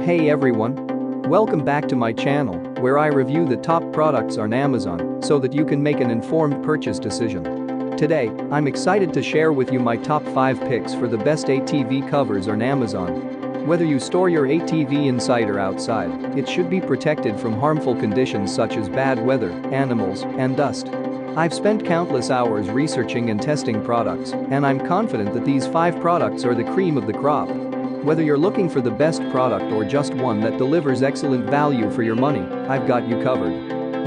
Hey everyone! Welcome back to my channel, where I review the top products on Amazon so that you can make an informed purchase decision. Today, I'm excited to share with you my top 5 picks for the best ATV covers on Amazon. Whether you store your ATV inside or outside, it should be protected from harmful conditions such as bad weather, animals, and dust. I've spent countless hours researching and testing products, and I'm confident that these 5 products are the cream of the crop. Whether you're looking for the best product or just one that delivers excellent value for your money, I've got you covered.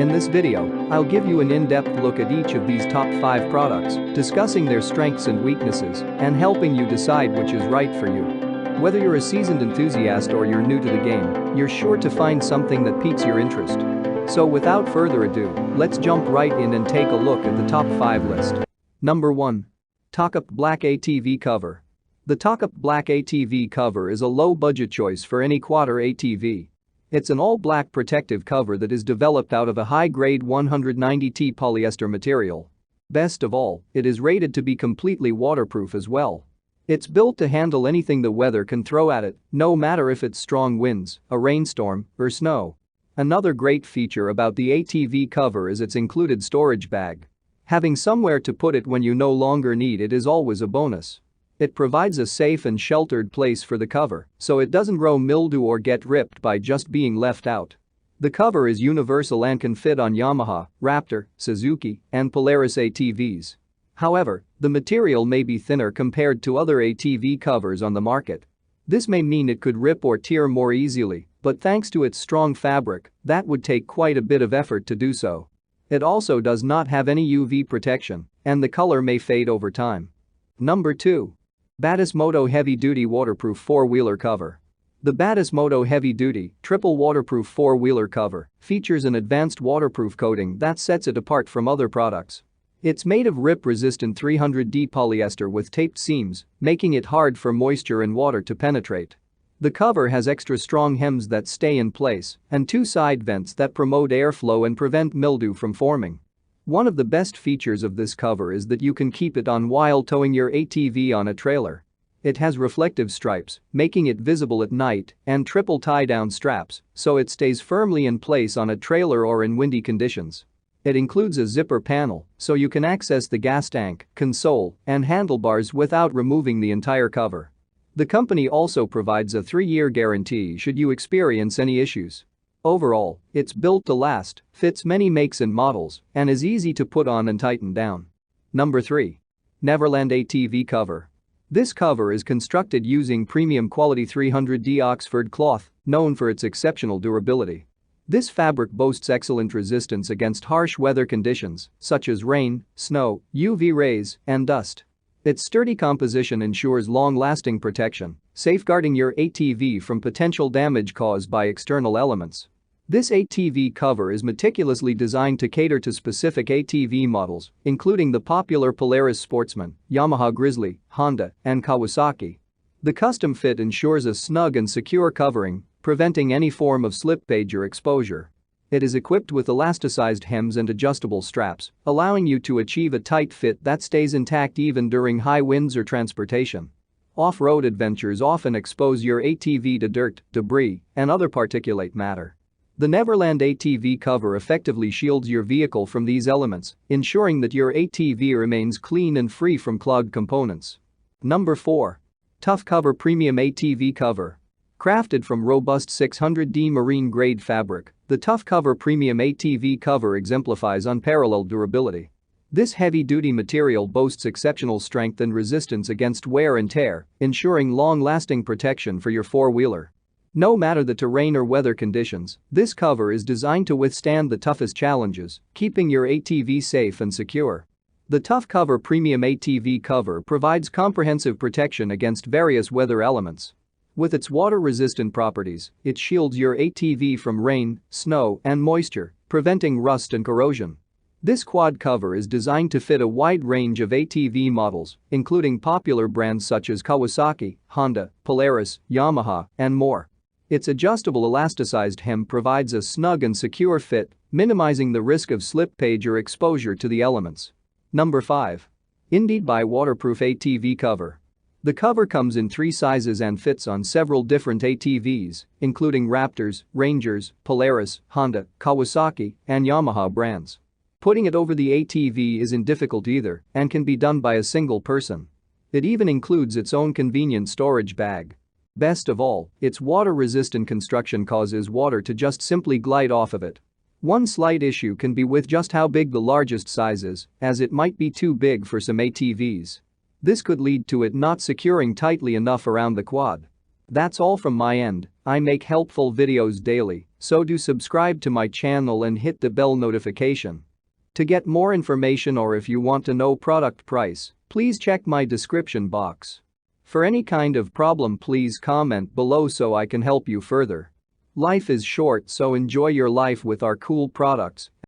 In this video, I'll give you an in-depth look at each of these top 5 products, discussing their strengths and weaknesses, and helping you decide which is right for you. Whether you're a seasoned enthusiast or you're new to the game, you're sure to find something that piques your interest. So without further ado, let's jump right in and take a look at the top 5 list. Number 1. Talkup Black ATV Cover. The Talkup Black ATV cover is a low-budget choice for any quader ATV. It's an all-black protective cover that is developed out of a high-grade 190T polyester material. Best of all, it is rated to be completely waterproof as well. It's built to handle anything the weather can throw at it, no matter if it's strong winds, a rainstorm, or snow. Another great feature about the ATV cover is its included storage bag. Having somewhere to put it when you no longer need it is always a bonus. It provides a safe and sheltered place for the cover, so it doesn't grow mildew or get ripped by just being left out. The cover is universal and can fit on Yamaha, Raptor, Suzuki, and Polaris ATVs. However, the material may be thinner compared to other ATV covers on the market. This may mean it could rip or tear more easily, but thanks to its strong fabric, that would take quite a bit of effort to do so. It also does not have any UV protection, and the color may fade over time. Number 2. Batis Moto Heavy Duty Waterproof 4-Wheeler Cover. The Batis Moto Heavy Duty, Triple Waterproof 4-Wheeler Cover features an advanced waterproof coating that sets it apart from other products. It's made of rip-resistant 300D polyester with taped seams, making it hard for moisture and water to penetrate. The cover has extra strong hems that stay in place and 2 side vents that promote airflow and prevent mildew from forming. One of the best features of this cover is that you can keep it on while towing your ATV on a trailer. It has reflective stripes, making it visible at night, and triple tie-down straps, so it stays firmly in place on a trailer or in windy conditions. It includes a zipper panel, so you can access the gas tank, console, and handlebars without removing the entire cover. The company also provides a 3-year guarantee should you experience any issues. Overall, it's built to last, fits many makes and models, and is easy to put on and tighten down. Number 3. Neverland ATV Cover. This cover is constructed using premium quality 300D Oxford cloth, known for its exceptional durability. This fabric boasts excellent resistance against harsh weather conditions, such as rain, snow, UV rays, and dust. Its sturdy composition ensures long-lasting protection, safeguarding your ATV from potential damage caused by external elements. This ATV cover is meticulously designed to cater to specific ATV models, including the popular Polaris Sportsman, Yamaha Grizzly, Honda, and Kawasaki. The custom fit ensures a snug and secure covering, preventing any form of slippage or exposure. It is equipped with elasticized hems and adjustable straps, allowing you to achieve a tight fit that stays intact even during high winds or transportation. Off-road adventures often expose your ATV to dirt, debris, and other particulate matter. The Neverland ATV cover effectively shields your vehicle from these elements, ensuring that your ATV remains clean and free from clogged components. Number 4. Tough Cover Premium ATV Cover. Crafted from robust 600D marine-grade fabric, the Tough Cover Premium ATV cover exemplifies unparalleled durability. This heavy-duty material boasts exceptional strength and resistance against wear and tear, ensuring long-lasting protection for your 4-wheeler. No matter the terrain or weather conditions, this cover is designed to withstand the toughest challenges, keeping your ATV safe and secure. The Tough Cover Premium ATV cover provides comprehensive protection against various weather elements. With its water-resistant properties, it shields your ATV from rain, snow, and moisture, preventing rust and corrosion. This quad cover is designed to fit a wide range of ATV models, including popular brands such as Kawasaki, Honda, Polaris, Yamaha, and more. Its adjustable elasticized hem provides a snug and secure fit, minimizing the risk of slippage or exposure to the elements. Number 5. Indeed by Waterproof ATV Cover. The cover comes in 3 sizes and fits on several different ATVs, including Raptors, Rangers, Polaris, Honda, Kawasaki, and Yamaha brands. Putting it over the ATV isn't difficult either and can be done by a single person. It even includes its own convenient storage bag. Best of all, its water-resistant construction causes water to just simply glide off of it. One slight issue can be with just how big the largest size is, as it might be too big for some ATVs. This could lead to it not securing tightly enough around the quad. That's all from my end. I make helpful videos daily, so do subscribe to my channel and hit the bell notification. To get more information or if you want to know product price, please check my description box. For any kind of problem, please comment below so I can help you further. Life is short, so enjoy your life with our cool products.